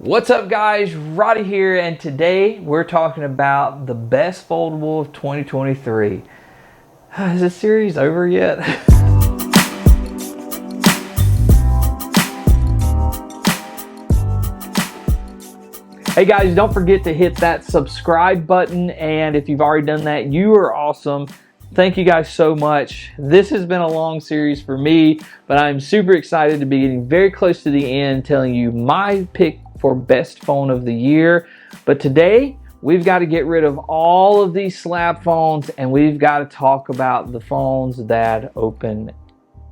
What's up guys, Roddy here, and today we're talking about the best foldable of 2023. Is this series over yet? Hey guys, don't forget to hit that subscribe button, and if you've already done that, you are awesome. Thank you guys so much. This has been a long series for me, but I'm super excited to be getting very close to the end, telling you my pick for best phone of the year. But today we've got to get rid of all of these slab phones, and we've got to talk about the phones that open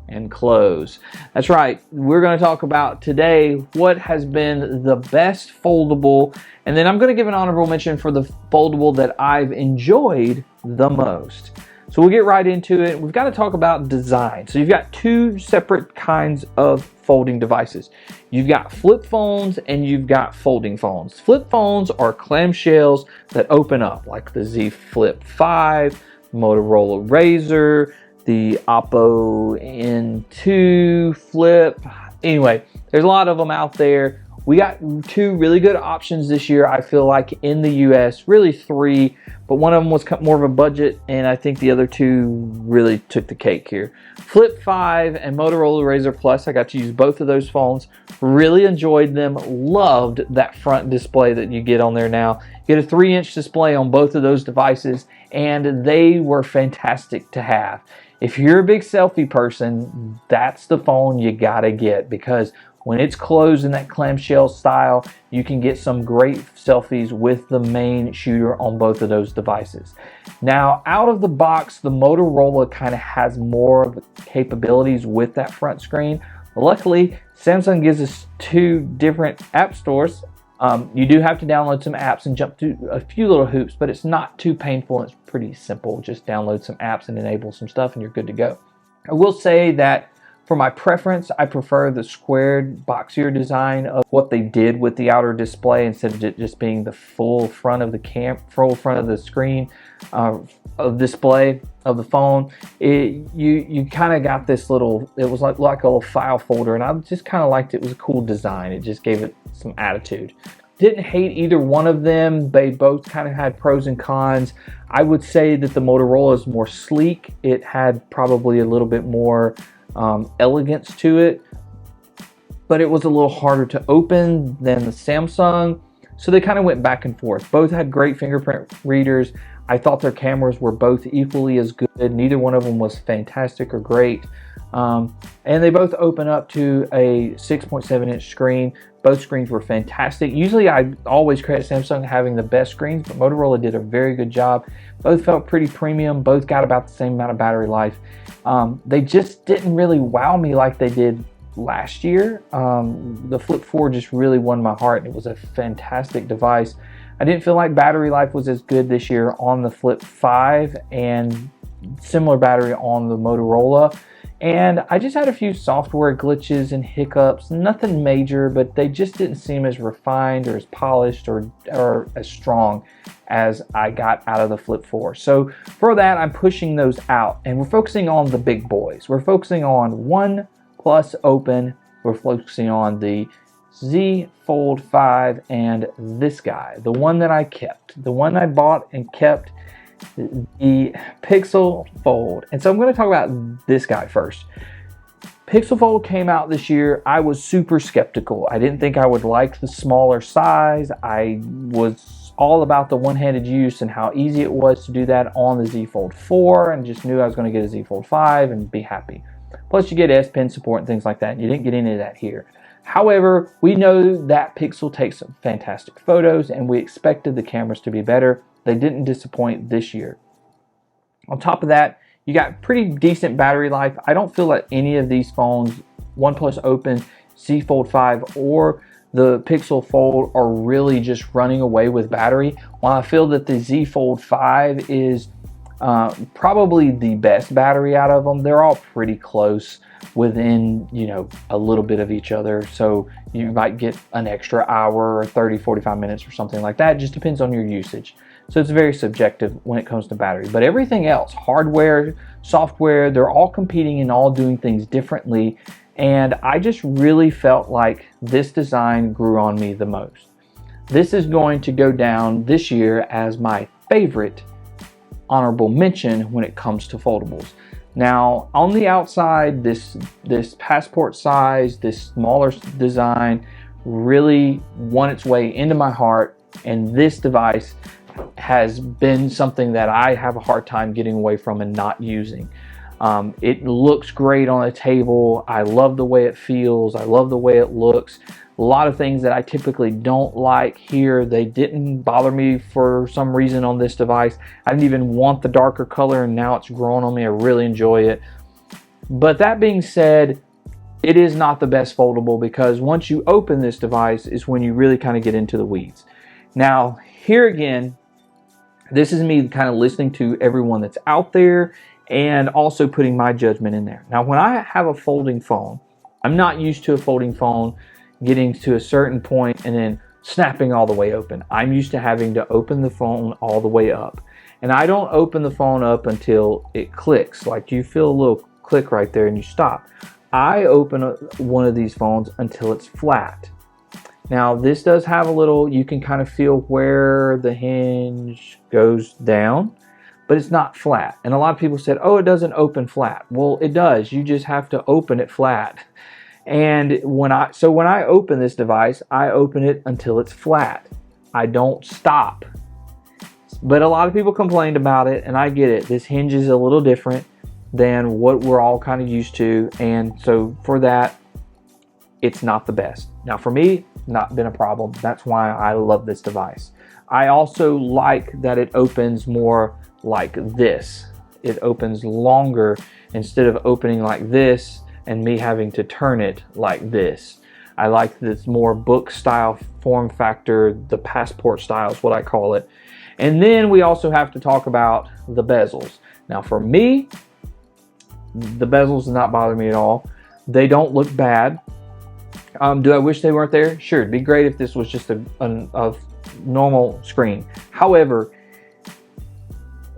and close. That's right, we're going to talk about today what has been the best foldable, and then I'm going to give an honorable mention for the foldable that I've enjoyed the most. So we'll get right into it. We've got to talk about design. So you've got two separate kinds of folding devices. You've got flip phones and you've got folding phones. Flip phones are clamshells that open up, like the Z Flip 5, Motorola Razr, the Oppo N2 Flip. Anyway, there's a lot of them out there. We got two really good options this year, I feel like, in the US, really three, but one of them was more of a budget, and I think the other two really took the cake here. Flip 5 and Motorola Razr Plus, I got to use both of those phones, really enjoyed them, loved that front display that you get on there now. You get a 3-inch display on both of those devices, and they were fantastic to have. If you're a big selfie person, that's the phone you gotta get, because when it's closed in that clamshell style, you can get some great selfies with the main shooter on both of those devices. Now, out of the box, the Motorola kind of has more of the capabilities with that front screen. Luckily, Samsung gives us two different app stores. You do have to download some apps and jump through a few little hoops, but it's not too painful. It's pretty simple. Just download some apps and enable some stuff and you're good to go. I will say that for my preference, I prefer the squared, boxier design of what they did with the outer display instead of it just being the full front of the full front of the screen of display of the phone. You kind of got this little, it was like a little file folder, and I just kind of liked it. It was a cool design. It just gave it some attitude. Didn't hate either one of them. They both kind of had pros and cons. I would say that the Motorola is more sleek. It had probably a little bit more elegance to it, but it was a little harder to open than the Samsung, so they kind of went back and forth. Both had great fingerprint readers. I thought their cameras were both equally as good. Neither one of them was fantastic or great, and they both open up to a 6.7-inch screen. Both screens were fantastic. Usually I always credit Samsung having the best screens, but Motorola did a very good job. Both felt pretty premium. Both got about the same amount of battery life. They just didn't really wow me like they did last year. The Flip 4 just really won my heart. It was a fantastic device. I didn't feel like battery life was as good this year on the Flip 5, and similar battery on the Motorola. And I just had a few software glitches and hiccups, nothing major, but they just didn't seem as refined or as polished or as strong as I got out of the Flip 4. So for that, I'm pushing those out, and we're focusing on the big boys. We're focusing on OnePlus Open. We're focusing on the Z Fold 5 and this guy, the one that I kept, the one I bought and kept, the Pixel Fold. And so I'm going to talk about this guy first. Pixel Fold came out this year. I was super skeptical. I didn't think I would like the smaller size. I was all about the one-handed use and how easy it was to do that on the Z Fold 4, and just knew I was going to get a Z Fold 5 and be happy. Plus you get S Pen support and things like that. You didn't get any of that here. However, we know that Pixel takes some fantastic photos, and we expected the cameras to be better. They didn't disappoint this year. On top of that, you got pretty decent battery life. I don't feel like any of these phones, OnePlus Open, Z Fold 5, or the Pixel Fold, are really just running away with battery. While I feel that the Z Fold 5 is probably the best battery out of them, they're all pretty close within, a little bit of each other. So you might get an extra hour or 30, 45 minutes or something like that. It just depends on your usage. So it's very subjective when it comes to battery. But everything else, hardware, software, they're all competing and all doing things differently. and I just really felt like this design grew on me the most. This is going to go down this year as my favorite honorable mention when it comes to foldables. Now, on the outside, this passport size, this smaller design really won its way into my heart, and this device has been something that I have a hard time getting away from and not using. It looks great on a table. I love the way it feels. I love the way it looks. A lot of things that I typically don't like here, they didn't bother me for some reason on this device. I didn't even want the darker color, and now it's growing on me. I really enjoy it. But that being said, it is not the best foldable, because once you open this device is when you really kind of get into the weeds. Now, here again, this is me kind of listening to everyone that's out there and also putting my judgment in there. Now, when I have a folding phone, I'm not used to a folding phone getting to a certain point and then snapping all the way open. I'm used to having to open the phone all the way up. And I don't open the phone up until it clicks. Like you feel a little click right there and you stop. I open one of these phones until it's flat. Now, this does have a little, you can kind of feel where the hinge goes down, but it's not flat. And a lot of people said, oh, it doesn't open flat. Well, it does. You just have to open it flat. And when I open this device, I open it until it's flat. I don't stop. But a lot of people complained about it, and I get it. This hinge is a little different than what we're all kind of used to. And so for that, it's not the best. Now for me, not been a problem. That's why I love this device. I also like that it opens more like this. It opens longer instead of opening like this and me having to turn it like this. I like this more book style form factor, the passport style is what I call it. And then we also have to talk about the bezels. Now for me, the bezels do not bother me at all. They don't look bad. Do I wish they weren't there? Sure, it'd be great if this was just a normal screen. However,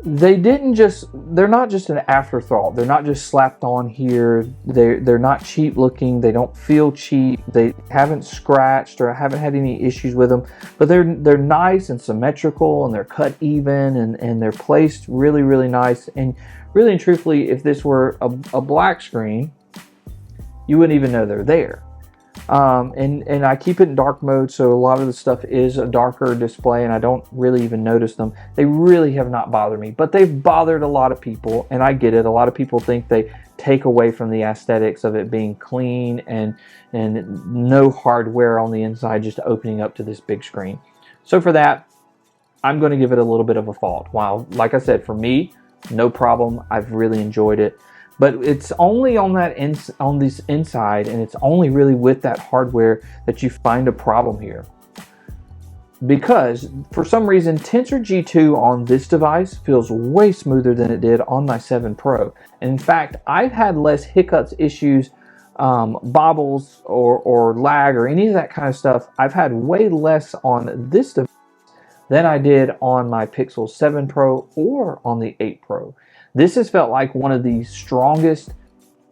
they're not just an afterthought. They're not just slapped on here. They're not cheap looking. They don't feel cheap. They haven't scratched or haven't had any issues with them. But they're nice and symmetrical, and they're cut even, and they're placed really, really nice. And really and truthfully, if this were a black screen, you wouldn't even know they're there. And I keep it in dark mode, so a lot of the stuff is a darker display and I don't really even notice them. They really have not bothered me, but they've bothered a lot of people, and I get it. A lot of people think they take away from the aesthetics of it being clean and no hardware on the inside, just opening up to this big screen. So for that, I'm going to give it a little bit of a fault. While, like I said, for me, no problem. I've really enjoyed it. But it's only on this inside, and it's only really with that hardware that you find a problem here. Because for some reason, Tensor G2 on this device feels way smoother than it did on my 7 Pro. And in fact, I've had less hiccups, issues, bobbles, or lag, or any of that kind of stuff. I've had way less on this device than I did on my Pixel 7 Pro or on the 8 Pro. This has felt like one of the strongest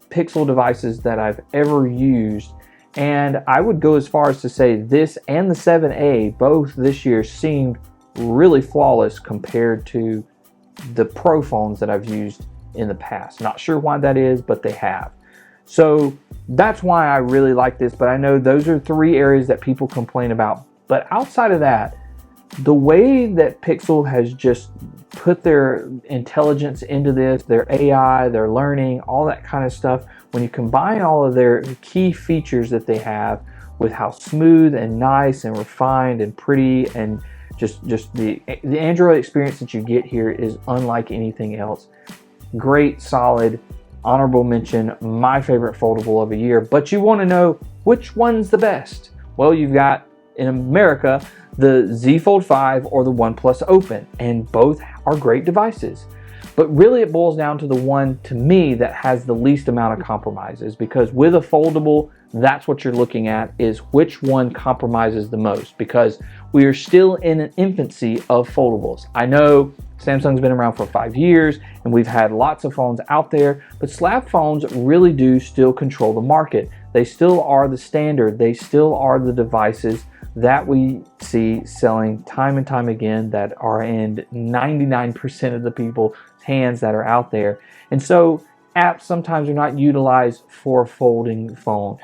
Pixel devices that I've ever used, and I would go as far as to say this and the 7A both this year seemed really flawless compared to the Pro phones that I've used in the past. Not sure why that is, but they have. So that's why I really like this, but I know those are 3 areas that people complain about. But outside of that, the way that Pixel has just put their intelligence into this, their AI, their learning, all that kind of stuff, when you combine all of their key features that they have with how smooth and nice and refined and pretty, and just the Android experience that you get here is unlike anything else. Great, solid, honorable mention, my favorite foldable of the year. But you want to know which one's the best? Well, you've got, in America, the Z Fold 5 or the OnePlus Open, and both are great devices. But really it boils down to the one, to me, that has the least amount of compromises, because with a foldable, that's what you're looking at, is which one compromises the most, because we are still in an infancy of foldables. I know Samsung's been around for 5 years and we've had lots of phones out there, but slab phones really do still control the market. They still are the standard. They still are the devices that we see selling time and time again, that are in 99% of the people's hands that are out there. And so apps sometimes are not utilized for a folding phone,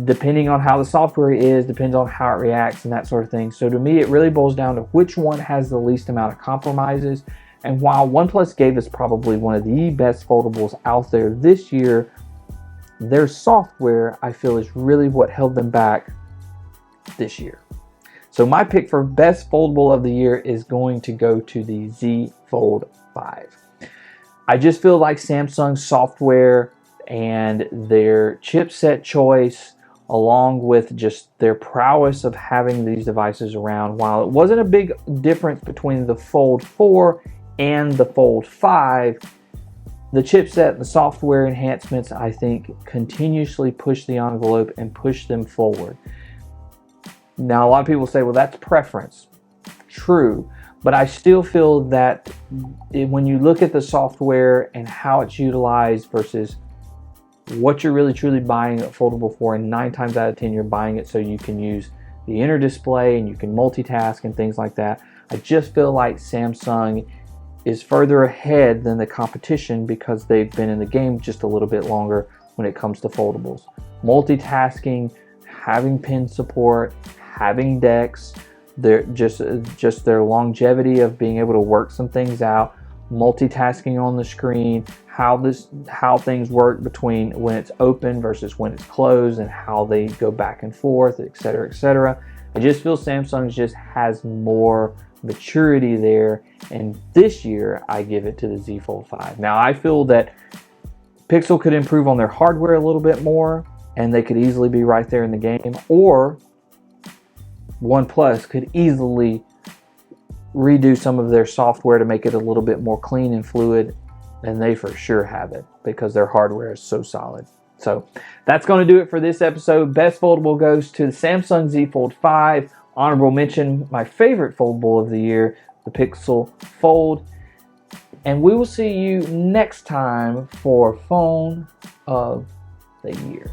depending on how the software is, depends on how it reacts and that sort of thing. So to me, it really boils down to which one has the least amount of compromises. And while OnePlus gave us probably one of the best foldables out there this year, their software, I feel, is really what held them back this year. So my pick for best foldable of the year is going to go to the Z Fold 5. I just feel like Samsung's software and their chipset choice, along with just their prowess of having these devices around, while it wasn't a big difference between the Fold 4 and the Fold 5, the chipset, the software enhancements, I think, continuously push the envelope and push them forward. Now, a lot of people say, well, that's preference. True, but I still feel that when you look at the software and how it's utilized versus what you're really truly buying a foldable for, and 9 times out of 10 you're buying it so you can use the inner display and you can multitask and things like that. I just feel like Samsung is further ahead than the competition because they've been in the game just a little bit longer when it comes to foldables. Multitasking, having pin support, having decks, they're just their longevity of being able to work some things out, multitasking on the screen, how things work between when it's open versus when it's closed, and how they go back and forth, etc., etc. I just feel Samsung just has more maturity there, and this year I give it to the Z Fold 5. Now, I feel that Pixel could improve on their hardware a little bit more, and they could easily be right there in the game, or OnePlus could easily redo some of their software to make it a little bit more clean and fluid, and they for sure have it because their hardware is so solid. So that's going to do it for this episode. Best foldable goes to the Samsung Z Fold 5. Honorable mention, my favorite foldable of the year, the Pixel Fold. And we will see you next time for Phone of the Year.